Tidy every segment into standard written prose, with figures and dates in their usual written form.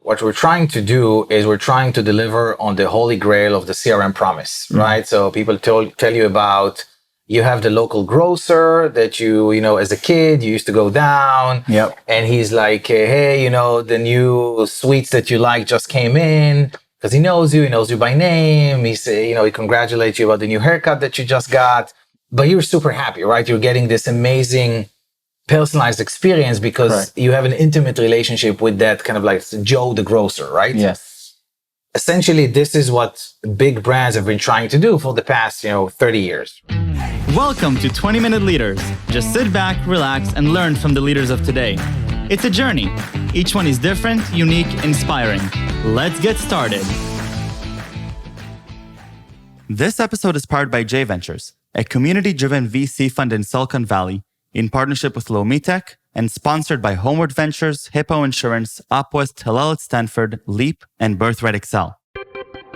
what we're trying to do is we're trying to deliver on the holy grail of the CRM promise, right? So people tell you about, you have the local grocer that as a kid, you used to go down. Yep. And he's like, hey, the new sweets that you like just came in, because he knows you by name. He say, he congratulates you about the new haircut that you just got. But you're super happy, right? You're getting this amazing personalized experience because you have an intimate relationship with that kind of like Joe the grocer, right? Yes. Essentially, this is what big brands have been trying to do for the past, 30 years. Welcome to 20-Minute Leaders. Just sit back, relax, and learn from the leaders of today. It's a journey. Each one is different, unique, inspiring. Let's get started. This episode is powered by J Ventures, a community-driven VC fund in Silicon Valley, in partnership with Lomitech, and sponsored by Homeward Ventures, Hippo Insurance, Upwest, Hillel at Stanford, Leap, and Birthright Excel.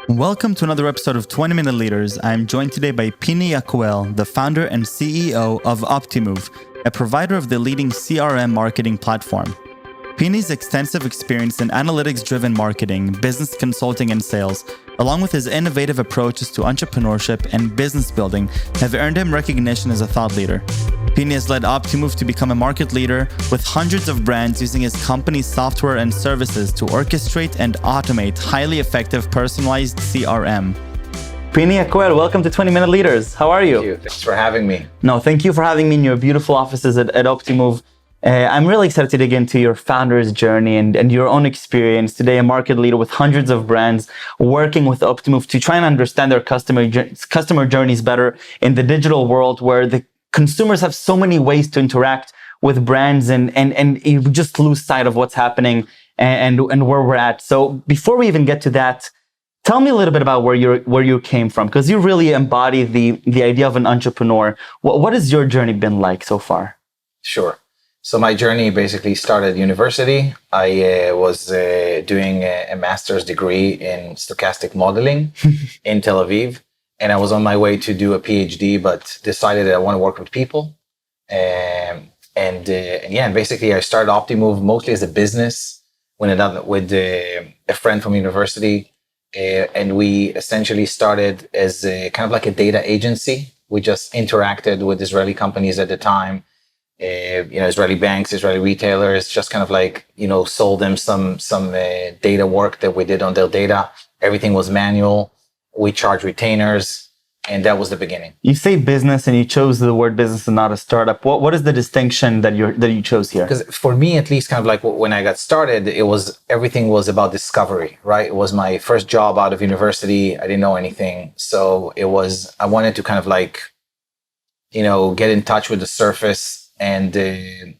Welcome to another episode of 20-Minute Leaders. I am joined today by Pini Yakuel, the founder and CEO of Optimove, a provider of the leading CRM marketing platform. Pini's extensive experience in analytics-driven marketing, business consulting, and sales, along with his innovative approaches to entrepreneurship and business building, have earned him recognition as a thought leader. Pini has led Optimove to become a market leader with hundreds of brands using his company's software and services to orchestrate and automate highly effective personalized CRM. Pini Yakuel, welcome to 20-Minute Leaders. How are you? Thank you. Thanks for having me. No, thank you for having me in your beautiful offices at Optimove. I'm really excited to dig into your founder's journey and your own experience. Today, a market leader with hundreds of brands working with Optimove to try and understand their customer journeys better in the digital world where the consumers have so many ways to interact with brands and you just lose sight of what's happening and where we're at. So before we even get to that, tell me a little bit about where you came from, because you really embody the idea of an entrepreneur. What has your journey been like so far? Sure. So my journey basically started at university. I was doing a master's degree in stochastic modeling in Tel Aviv. And I was on my way to do a PhD, but decided that I want to work with people. And basically I started Optimove mostly as a business with a friend from university. And we essentially started as a kind of like a data agency. We just interacted with Israeli companies at the time. Israeli banks, Israeli retailers, just kind of like, sold them some data work that we did on their data. Everything was manual. We charge retainers, and that was the beginning. You say business, and you chose the word business and not a startup. What is the distinction that you chose here? Because for me, at least, kind of like when I got started, everything was about discovery, right? It was my first job out of university. I didn't know anything, so I wanted to kind of like, get in touch with the surface and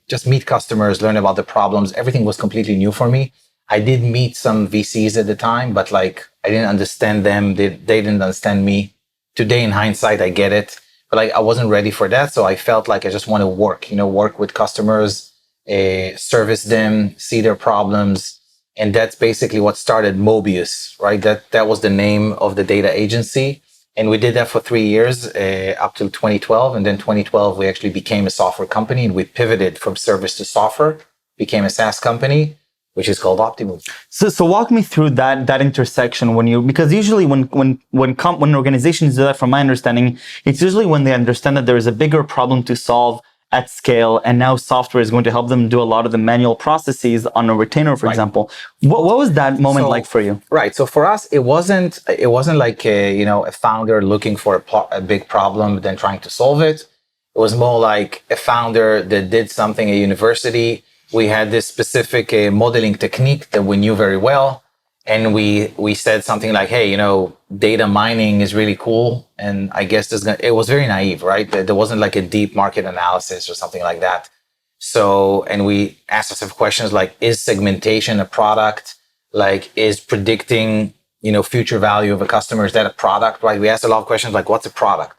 just meet customers, learn about the problems. Everything was completely new for me. I did meet some VCs at the time, but like I didn't understand them. They didn't understand me. Today, in hindsight, I get it, but I wasn't ready for that. So I felt like I just want to work with customers, service them, see their problems, and that's basically what started Mobius, right? That was the name of the data agency. And we did that for 3 years, up till 2012. And then 2012, we actually became a software company and we pivoted from service to software, became a SaaS company, which is called Optimoves. So walk me through that intersection because usually when organizations do that, from my understanding, it's usually when they understand that there is a bigger problem to solve at scale, and now software is going to help them do a lot of the manual processes on a retainer, for example. What was that moment like for you? Right. So for us, it wasn't like a founder looking for a big problem then trying to solve it. It was more like a founder that did something at university. We had this specific modeling technique that we knew very well. And we said something like, hey, data mining is really cool. And I guess it was very naive, right? There wasn't like a deep market analysis or something like that. So, and we asked ourselves questions like, is segmentation a product? Like, is predicting, future value of a customer, is that a product, right? We asked a lot of questions like, what's a product?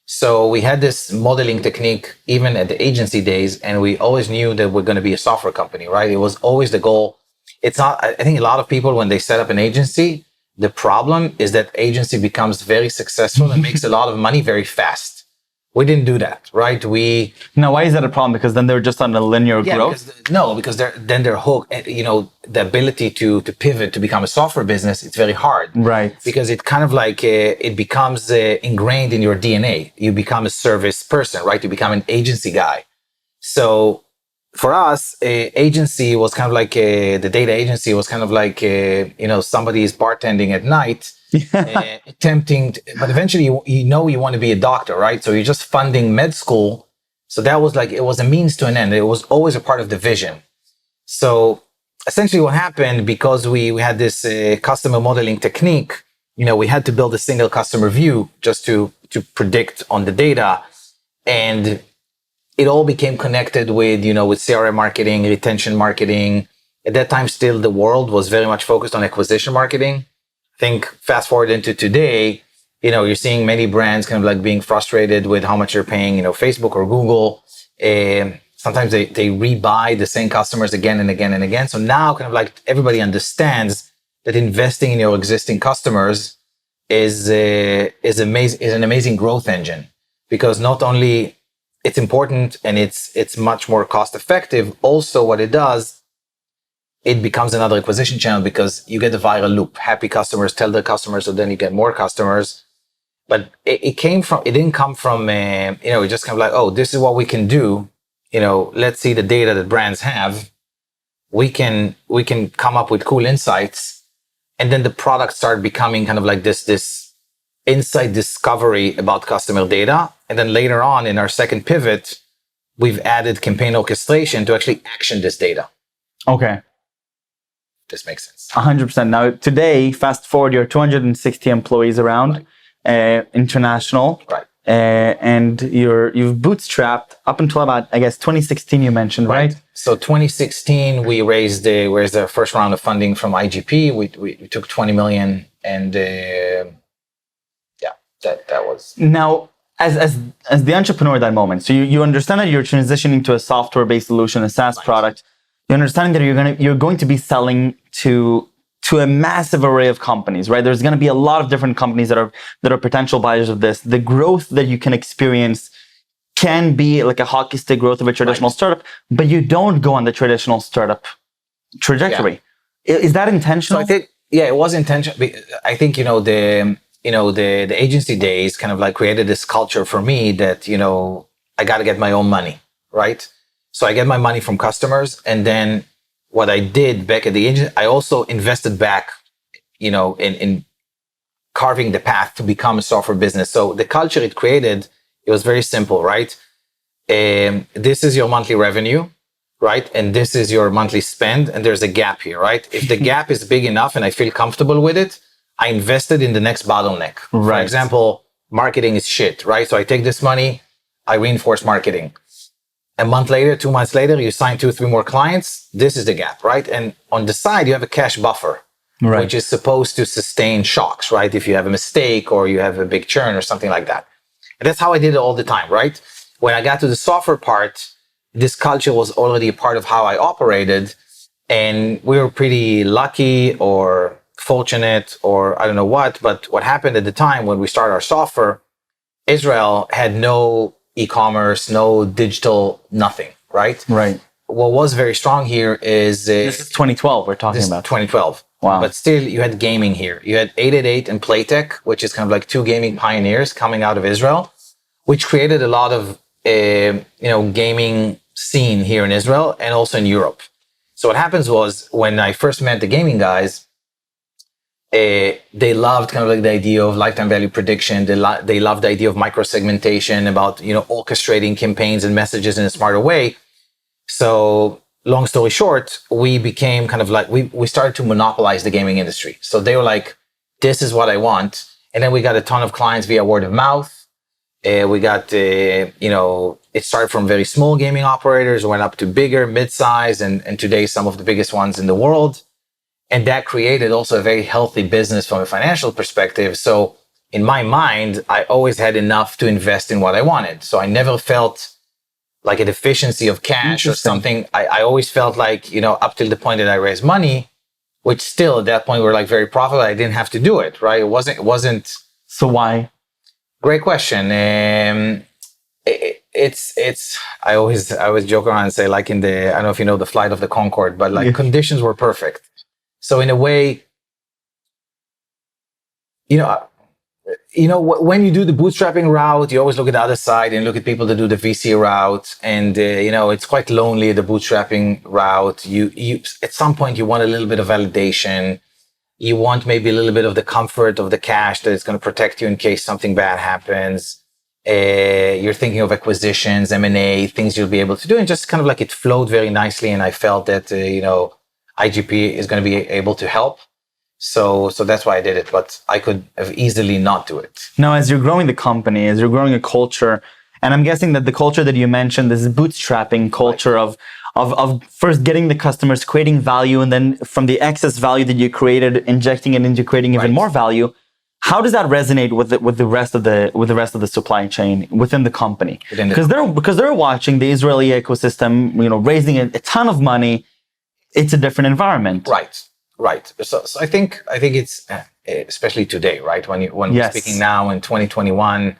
So we had this modeling technique even at the agency days, and we always knew that we're going to be a software company, right? It was always the goal. It's not, I think a lot of people, when they set up an agency, the problem is that agency becomes very successful and makes a lot of money very fast, We didn't do that, right? Now, why is that a problem? Because then they're just on a linear growth? Because they're hooked. The ability to pivot to become a software business, it's very hard. Right. Because it kind of like, it becomes ingrained in your DNA. You become a service person, right? You become an agency guy. So for us, agency was kind of like, the data agency was kind of like, somebody is bartending at night, attempting, but eventually you want to be a doctor, right? So you're just funding med school. So that was like, it was a means to an end. It was always a part of the vision. So essentially what happened, because we had this customer modeling technique, we had to build a single customer view just to predict on the data. And it all became connected with CRM marketing, retention marketing. At that time, still the world was very much focused on acquisition marketing. I think fast forward into today, you're seeing many brands kind of like being frustrated with how much you're paying, Facebook or Google. Sometimes they rebuy the same customers again and again and again. So now kind of like everybody understands that investing in your existing customers is an amazing growth engine, because not only it's important and it's much more cost effective. Also, what it does, it becomes another acquisition channel, because you get the viral loop. Happy customers tell their customers, so then you get more customers. But it didn't come from, it just kind of like, oh, this is what we can do. Let's see the data that brands have. We can come up with cool insights. And then the product started becoming kind of like this insight discovery about customer data. And then later on in our second pivot, we've added campaign orchestration to actually action this data. Okay. This makes sense. 100%. Now, today, fast forward, you're 260 employees around, international. Right. And you've bootstrapped up until about, I guess, 2016 you mentioned, right? So 2016, we raised the first round of funding from IGP. We took 20 million, and that was. Now, as the entrepreneur at that moment, so you understand that you're transitioning to a software-based solution, a SaaS product. You understand that you're going to be selling to a massive array of companies, right? There's going to be a lot of different companies that are potential buyers of this. The growth that you can experience can be like a hockey stick growth of a traditional startup, but you don't go on the traditional startup trajectory. Yeah. Is that intentional? So I think, it was intentional. I think, the agency days kind of like created this culture for me that, I got to get my own money, right? So I get my money from customers, and then what I did back at the agency, I also invested back, in carving the path to become a software business. So the culture it created, it was very simple, right? This is your monthly revenue, right? And this is your monthly spend, and there's a gap here, right? If the gap is big enough and I feel comfortable with it, I invested in the next bottleneck. Right. For example, marketing is shit, right? So I take this money, I reinforce marketing. A month later, 2 months later, you sign 2 or 3 more clients. This is the gap, right? And on the side, you have a cash buffer, which is supposed to sustain shocks, right? If you have a mistake or you have a big churn or something like that. And that's how I did it all the time, right? When I got to the software part, this culture was already a part of how I operated. And we were pretty lucky or fortunate, or I don't know what. But what happened at the time when we started our software, Israel had no e-commerce, no digital, nothing, right? Right. What was very strong here is... this is 2012 we're talking about. 2012. Wow. But still, you had gaming here. You had 888 and Playtech, which is kind of like 2 gaming pioneers coming out of Israel, which created a lot of, gaming scene here in Israel and also in Europe. So what happens was, when I first met the gaming guys, they loved kind of like the idea of lifetime value prediction. They loved the idea of micro-segmentation, about, orchestrating campaigns and messages in a smarter way. So long story short, we became kind of like, we started to monopolize the gaming industry. So they were like, this is what I want. And then we got a ton of clients via word of mouth. We got, it started from very small gaming operators, went up to bigger, mid-size, and today some of the biggest ones in the world. And that created also a very healthy business from a financial perspective. So in my mind, I always had enough to invest in what I wanted. So I never felt like a deficiency of cash or something. I always felt like, up till the point that I raised money, which still at that point were like very profitable, I didn't have to do it, right? It wasn't. So why? Great question. It's I always joke around and say, like, in the, I don't know if you know the Flight of the Concorde, but like, Yeah. conditions were perfect. So in a way, you know, when you do the bootstrapping route, you always look at the other side and look at people that do the VC route, and it's quite lonely, the bootstrapping route. You at some point you want a little bit of validation. You want maybe a little bit of the comfort of the cash that is going to protect you in case something bad happens. You're thinking of acquisitions, M&A, things you'll be able to do, and just kind of like it flowed very nicely. And I felt that IGP is going to be able to help. So that's why I did it, but I could have easily not do it. Now, as you're growing the company, as you're growing a culture, and I'm guessing that the culture that you mentioned, this bootstrapping culture of first getting the customers, creating value, and then from the excess value that you created, injecting it into creating even more value. How does that resonate with the rest of the supply chain within the company? Because they're watching the Israeli ecosystem, raising a ton of money. It's a different environment. Right. So I think it's especially today, right? When we're speaking now in 2021,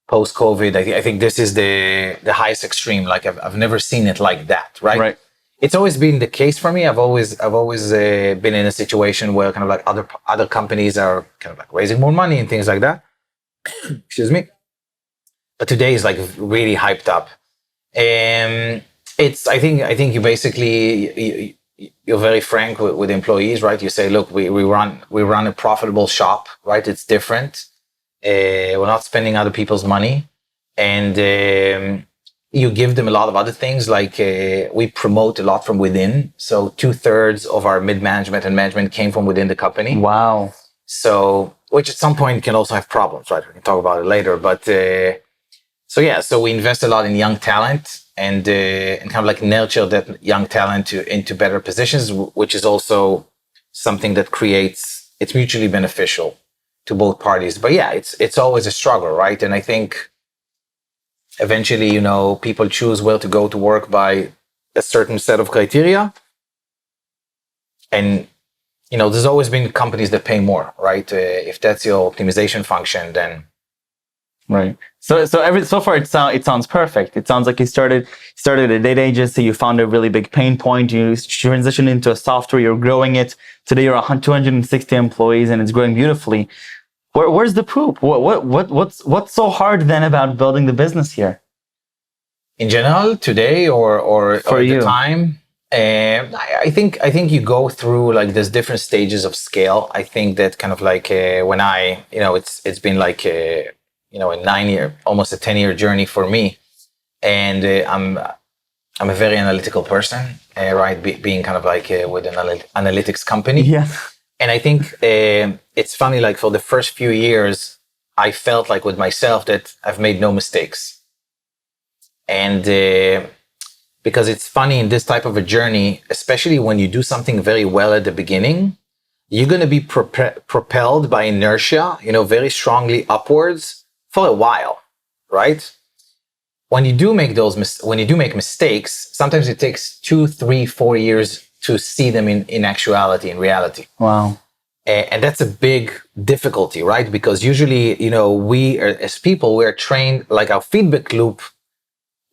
post COVID, I think this is the highest extreme. Like I've never seen it like that, right? Right. It's always been the case for me. I've always been in a situation where kind of like other companies are kind of like raising more money and things like that. Excuse me. But today is like really hyped up. I think you basically you're very frank with employees, right? You say, look, we run a profitable shop, right? It's different. We're not spending other people's money, and you give them a lot of other things. Like we promote a lot from within. So 2/3 of our mid-management and management came from within the company. Wow. So, which at some point can also have problems, right? We can talk about it later. But so we invest a lot in young talent and kind of like nurture that young talent into better positions, which is also something that it's mutually beneficial to both parties. But yeah, it's always a struggle, right? And I think eventually, people choose where to go to work by a certain set of criteria. And, there's always been companies that pay more, right? If that's your optimization function, then. Right. So far it sounds perfect. It sounds like you started a data agency. You found a really big pain point. You transitioned into a software. You're growing it. Today you're 260 employees, and it's growing beautifully. Where's the poop? What's so hard then about building the business here? In general, today or for you? The time, I think you go through like there's different stages of scale. I think that kind of like when it's been like a 9-year, almost a 10-year journey for me, and I'm a very analytical person, right? Being kind of like with an analytics company. Yeah. And I think it's funny, like for the first few years, I felt like with myself that I've made no mistakes. And because it's funny in this type of a journey, especially when you do something very well at the beginning, you're going to be propelled by inertia, very strongly upwards for a while, right? When you do make mistakes, sometimes it takes 2, 3, 4 years to see them in actuality, in reality. Wow. And that's a big difficulty, right? Because usually, we are, as people, we're trained, like our feedback loop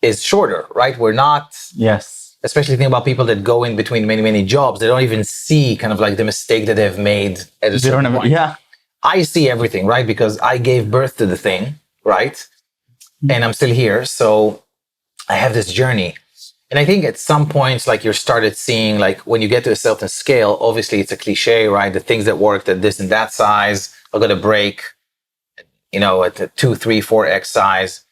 is shorter, right? We're not, yes. Especially think about people that go in between many, many jobs. They don't even see kind of like the mistake that they've made at a certain point. Yeah. I see everything, right? Because I gave birth to the thing, right? Mm-hmm. And I'm still here. So I have this journey. And I think at some points, like you started seeing, like when you get to a certain scale, obviously it's a cliche, right? The things that worked at this and that size are going to break, at the 2, 3, 4x size.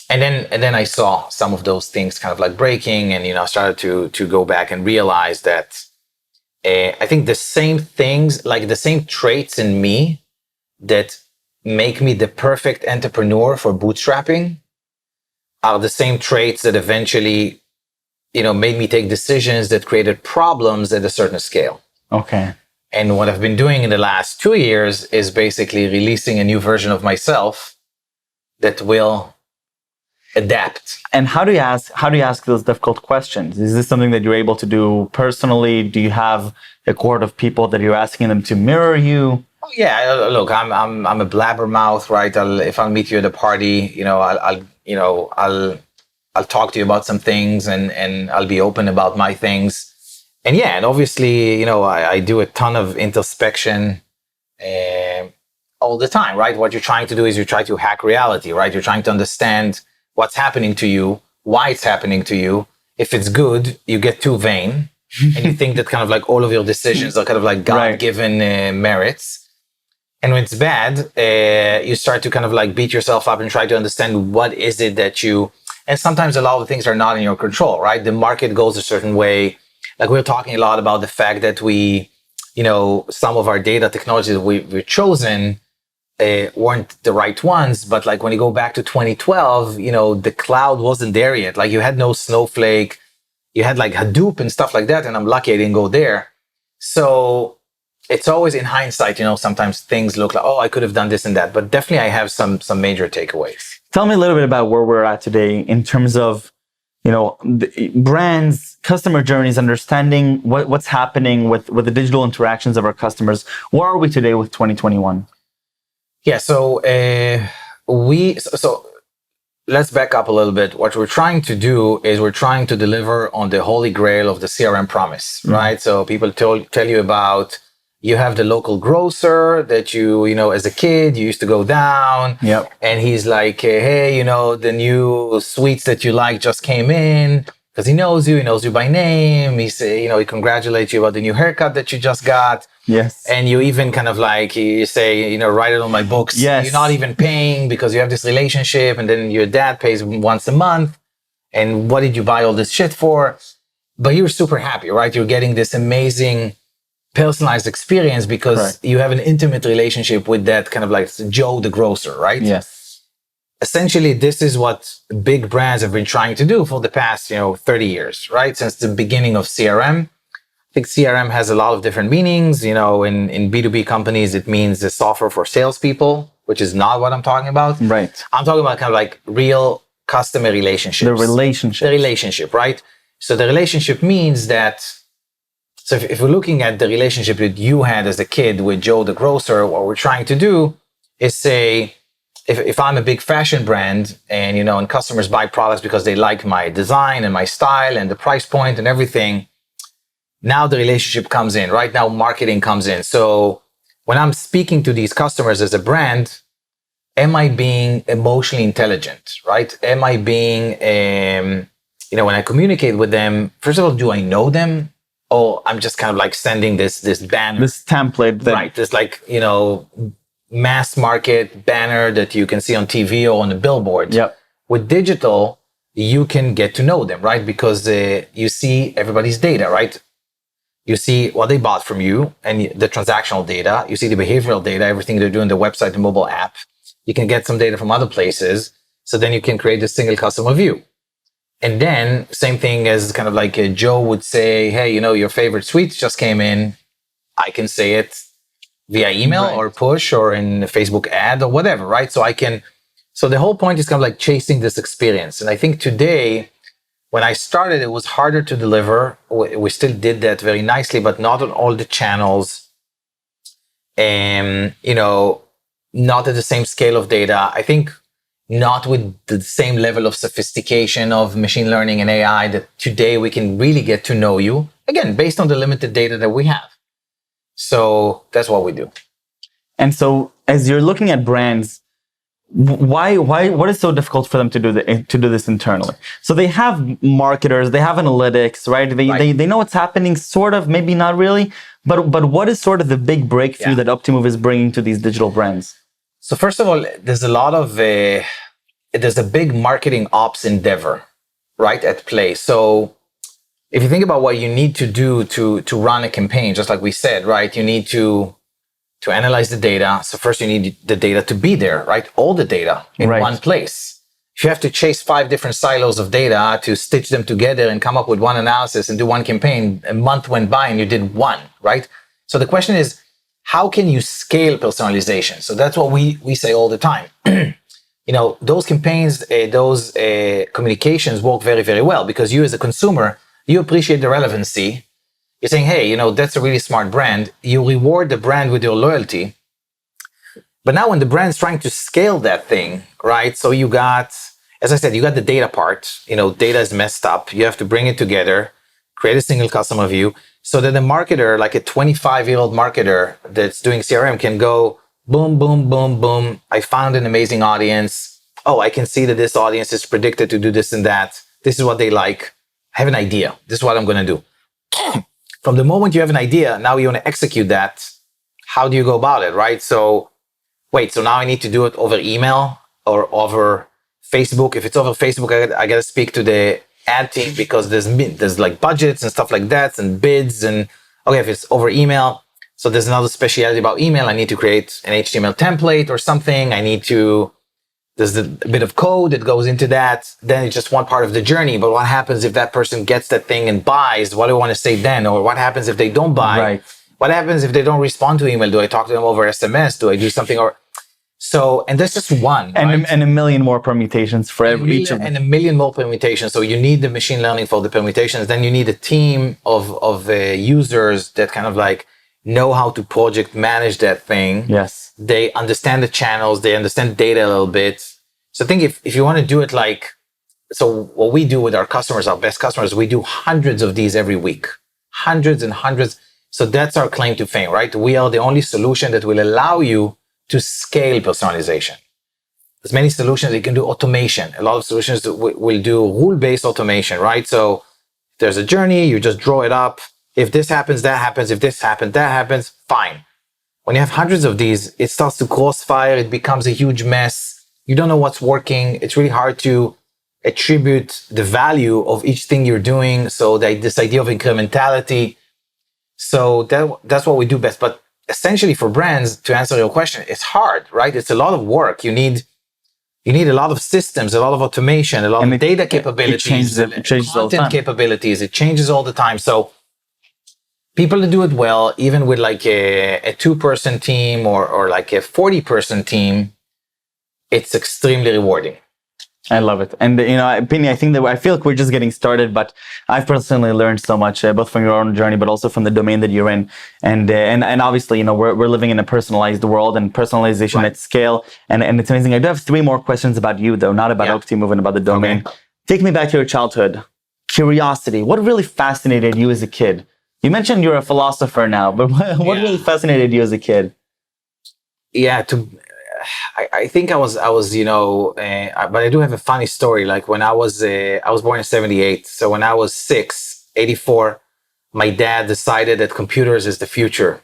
And then I saw some of those things kind of like breaking, and, I started to go back and realize that I think the same things, like the same traits in me that make me the perfect entrepreneur for bootstrapping are the same traits that eventually made me take decisions that created problems at a certain scale. Okay. And what I've been doing in the last 2 years is basically releasing a new version of myself that will adapt. And how do you ask those difficult questions? Is this something that you're able to do personally? Do you have a cohort of people that you're asking them to mirror you? Yeah, look, I'm a blabbermouth, right? If I'll meet you at a party, I'll talk to you about some things, and I'll be open about my things. And yeah, and obviously, I do a ton of introspection all the time, right? What you're trying to do is you try to hack reality, right? You're trying to understand what's happening to you, why it's happening to you. If it's good, you get too vain and you think that kind of like all of your decisions are kind of like God-given merits. And when it's bad, you start to kind of like beat yourself up and try to understand what is it that and sometimes a lot of things are not in your control, right? The market goes a certain way. Like we're talking a lot about the fact that some of our data technologies we've chosen weren't the right ones. But like when you go back to 2012, the cloud wasn't there yet. Like you had no Snowflake, you had like Hadoop and stuff like that. And I'm lucky I didn't go there. So it's always in hindsight, sometimes things look like, oh, I could have done this and that. But definitely I have some major takeaways. Tell me a little bit about where we're at today in terms of, the brands, customer journeys, understanding what's happening with the digital interactions of our customers. Where are we today with 2021? Yeah, so let's back up a little bit. What we're trying to do is we're trying to deliver on the holy grail of the CRM promise, right? So people tell you about, you have the local grocer that as a kid, you used to go down. Yep. And he's like, hey, the new sweets that you like just came in, because he knows you by name. He he congratulates you about the new haircut that you just got. Yes. And you even kind of like, you say, write it on my books. Yes. You're not even paying because you have this relationship, and then your dad pays once a month. And what did you buy all this shit for? But you're super happy, right? You're getting this amazing personalized experience because you have an intimate relationship with that kind of like Joe the grocer, right? Yes. Essentially, this is what big brands have been trying to do for the past, 30 years, right? Since the beginning of CRM. I think CRM has a lot of different meanings. In B2B companies, it means the software for salespeople, which is not what I'm talking about. Right. I'm talking about kind of like real customer relationships. The relationship, right? So the relationship means that, so if we're looking at the relationship that you had as a kid with Joe the grocer, what we're trying to do is say, if I'm a big fashion brand and, and customers buy products because they like my design and my style and the price point and everything, now the relationship comes in, right? Now marketing comes in. So when I'm speaking to these customers as a brand, am I being emotionally intelligent, right? Am I being, when I communicate with them, first of all, do I know them? Or I'm just kind of like sending this banner. This template. Right. This like, mass market banner that you can see on TV or on a billboard. Yep. With digital, you can get to know them, right? Because you see everybody's data, right? You see what they bought from you and the transactional data. You see the behavioral data, everything they're doing, the website, the mobile app. You can get some data from other places. So then you can create a single customer view. And then same thing as kind of like Joe would say, hey, your favorite sweets just came in. I can say it via email or push or in a Facebook ad or whatever, right? So the whole point is kind of like chasing this experience. And I think today, when I started, it was harder to deliver. We still did that very nicely, but not on all the channels. And, not at the same scale of data. I think not with the same level of sophistication of machine learning and AI that today we can really get to know you, again, based on the limited data that we have. So that's what we do. And so as you're looking at brands, what is so difficult for them to do this internally? So they have marketers, they have analytics, right? They know what's happening, sort of, maybe not really, but what is sort of the big breakthrough that Optimove is bringing to these digital brands? So first of all, there's a lot of, there's a big marketing ops endeavor, right, at play. So if you think about what you need to do to run a campaign, just like we said, right, you need to analyze the data. So first you need the data to be there, right? All the data in one place. If you have to chase 5 different silos of data to stitch them together and come up with one analysis and do one campaign, a month went by and you did one, right? So the question is, how can you scale personalization? So that's what we say all the time. Those campaigns, those communications work very, very well because you as a consumer, you appreciate the relevancy. You're saying, hey, that's a really smart brand. You reward the brand with your loyalty. But now when the brand's trying to scale that thing, right? So you got, as I said, you got the data part, data is messed up. You have to bring it together, create a single customer view so that a marketer, like a 25-year-old marketer that's doing CRM can go boom, boom, boom, boom. I found an amazing audience. Oh, I can see that this audience is predicted to do this and that. This is what they like. I have an idea. This is what I'm going to do. From the moment you have an idea, now you want to execute that. How do you go about it, right? So now I need to do it over email or over Facebook. If it's over Facebook, I got to speak to the ad team because there's like budgets and stuff like that and bids. And okay, if it's over email, so there's another specialty about email. I need to create an HTML template or something. There's a bit of code that goes into that. Then it's just one part of the journey. But what happens if that person gets that thing and buys? What do I want to say then? Or what happens if they don't buy? Right. What happens if they don't respond to email? Do I talk to them over SMS? Do I do something? And that's just one. And, right? and a million more permutations for each of them. And a million more permutations. So you need the machine learning for the permutations. Then you need a team of users that kind of like know how to project manage that thing. Yes. They understand the channels, they understand data a little bit. So I think if you want to do it so what we do with our customers, our best customers, we do hundreds of these every week. Hundreds and hundreds. So that's our claim to fame, right? We are the only solution that will allow you to scale personalization. There's many solutions. You can do automation. A lot of solutions will do rule-based automation, right? So there's a journey, you just draw it up. If this happens, that happens. If this happens, that happens, fine. When you have hundreds of these, it starts to crossfire. It becomes a huge mess. You don't know what's working. It's really hard to attribute the value of each thing you're doing. So this idea of incrementality. So that's what we do best. But essentially for brands, to answer your question, it's hard, right? It's a lot of work. You need a lot of systems, a lot of automation, a lot of data capabilities, it changes all the time. Content capabilities. It changes all the time. So people that do it well, even with like a 2-person team or like a 40-person team, it's extremely rewarding. I love it. And, Pini, I feel like we're just getting started, but I've personally learned so much, both from your own journey, but also from the domain that you're in. And obviously, we're living in a personalized world and personalization at scale. And it's amazing. I do have 3 more questions about you, though, not about Optimove and about the domain. Okay. Take me back to your childhood. Curiosity. What really fascinated you as a kid? You mentioned you're a philosopher now, but what really fascinated you as a kid? Yeah, I think I was, but I do have a funny story. Like when I was born in 78. So when I was 84, my dad decided that computers is the future.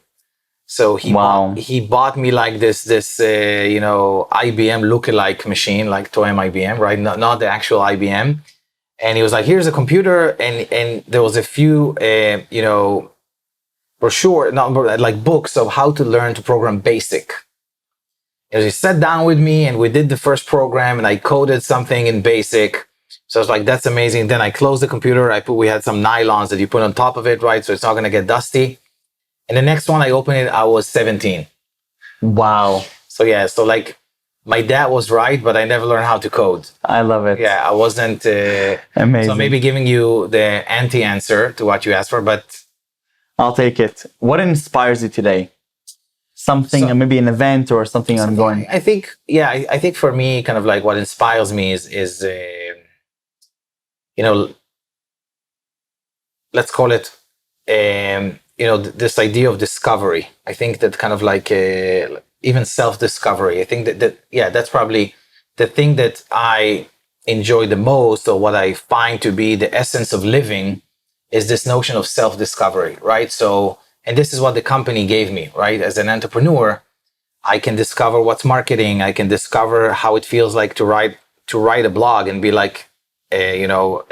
So he bought me like this IBM lookalike machine, like toy IBM, right? Not the actual IBM. And he was like, here's a computer. And there was a few, brochure, like books of how to learn to program BASIC. And he sat down with me and we did the first program and I coded something in BASIC. So I was like, that's amazing. Then I closed the computer. We had some nylons that you put on top of it, right? So it's not going to get dusty. And the next one I opened it, I was 17. Wow. So yeah, like my dad was right, but I never learned how to code. I love it. Yeah, I wasn't. Amazing. So maybe giving you the anti-answer to what you asked for, but. I'll take it. What inspires you today? Something, maybe an event or something ongoing. I think for me, kind of like what inspires me is let's call it, this idea of discovery. I think that kind of like even self-discovery. I think that's probably the thing that I enjoy the most, or what I find to be the essence of living, is this notion of self-discovery, right? So, and this is what the company gave me, right? As an entrepreneur, I can discover what's marketing. I can discover how it feels like to write a blog and be like, a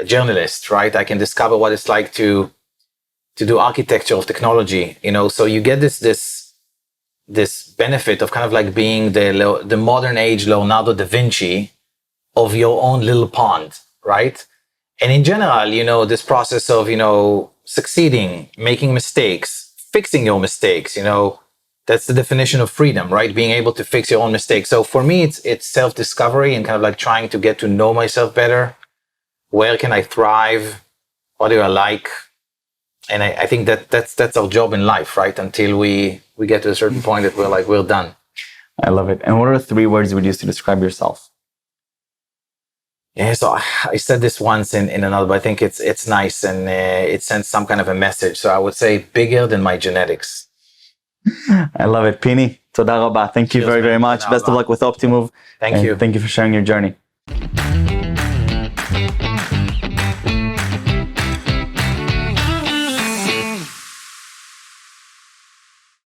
journalist, right? I can discover what it's like to do architecture of technology, So you get this benefit of kind of like being the modern age Leonardo da Vinci of your own little pond, right? And in general, this process of, succeeding, making mistakes, fixing your mistakes, that's the definition of freedom, right? Being able to fix your own mistakes. So for me, it's self-discovery and kind of like trying to get to know myself better. Where can I thrive? What do I like? And I think that's our job in life, right? Until we get to a certain point that we're done. I love it. And what are 3 words you would use to describe yourself? Yeah, so I said this once in another, but I think it's nice and it sends some kind of a message. So I would say bigger than my genetics. I love it. Pini, toda rabba. Thank you very, very much. Best of luck with Optimove. Thank you. Thank you for sharing your journey.